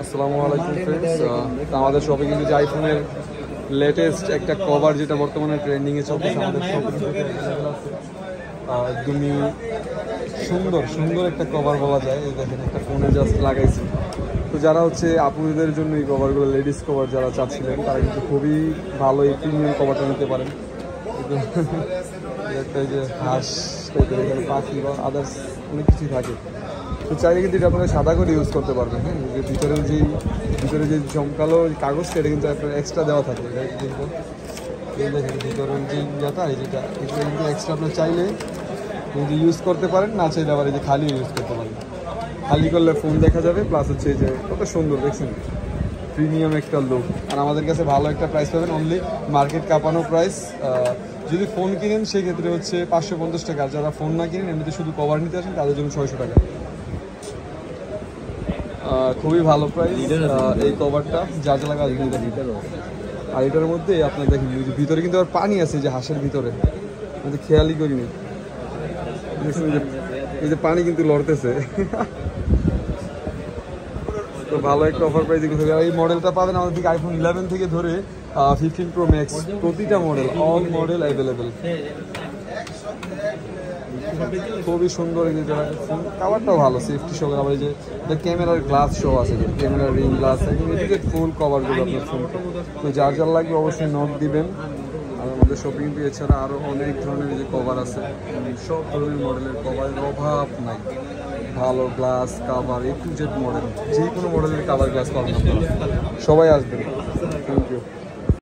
আসসালামু আলাইকুম ফ্রেন্ডস, আমাদের শপে কিন্তু যে আইফোনের লেটেস্ট একটা কভার যেটা বর্তমানে ট্রেন্ডিংয়ে চলতেছে আমাদের শপে একদমই সুন্দর সুন্দর একটা কভার বলা যায়। এই দেখেন একটা ফোনে জাস্ট লাগাইছি। তো যারা হচ্ছে আপুদের জন্য এই কভারগুলো লেডিস কভার যারা চাচ্ছিলেন তারা কিন্তু খুবই ভালো এই প্রিমিয়াম কভারটা নিতে পারেন। একটা যে হাঁস টাইপের এখানে পাখি বা আদার্স অনেক কিছুই থাকে। তো চাইলে কিন্তু এটা আপনারা সাদা করে ইউজ করতে পারবেন। হ্যাঁ, যে ভিতরে যে জমকালো কাগজটা এটা কিন্তু আপনার এক্সট্রা দেওয়া থাকে। কিন্তু এই দেখেন ভিতরের যে ইয়েটা যেটা এটা কিন্তু এক্সট্রা আপনার চাইলে কিন্তু ইউজ করতে পারেন, না চাইলে আবার এই যে খালি ইউজ করতে পারেন। খালি করলে ফোন দেখা যাবে, প্লাস হচ্ছে যে কত সুন্দর দেখছেন, প্রিমিয়াম একটা লুক। আর আমাদের কাছে ভালো একটা প্রাইস পাবেন, অনলি মার্কেট কাঁপানো প্রাইস। যদি ফোন কিনেন সেক্ষেত্রে হচ্ছে 550 টাকা, আর যারা ফোন না কিনেন এমনিতে শুধু কভার নিতে আসেন তাদের জন্য 600 টাকা। খুবই ভালো প্রাইস এই কভারটা, যা যা লাগা আর এটার মধ্যে আপনার দেখেন ভিতরে কিন্তু আবার পানি আছে, যে হাঁসের ভিতরে কিন্তু খেয়ালই করিনি। এই যে পানি কিন্তু লড়তেছে। তো ভালো একটা অফার প্রাইস দিতে হবে। এই মডেলটা পাবেন আমাদের দিকে আইফোন 11 থেকে ধরে 15 প্রো ম্যাক্স, প্রতিটা মডেল, অল মডেল অ্যাভেলেবেল। খুবই সুন্দর। এই যে কাভারটাও ভালো, সেফটি সহ। আবার এই যে ক্যামেরার গ্লাস সহ আছে, ক্যামেরার রিং গ্লাস, এদিকে ফুল কভারগুলো আপনার ফোন। তো যার যার লাগবে অবশ্যই নোট দিবেন। আর আমাদের শপিং কিন্তু এছাড়া আরও অনেক ধরনের যে কভার আছে, সব ধরনের মডেলের কভারের অভাব নাই। ভালো glass cover, A to Z model, যে কোনো মডেলের কাভার গ্লাস পাবেন আপনারা। সবাই আসবেন। Thank you.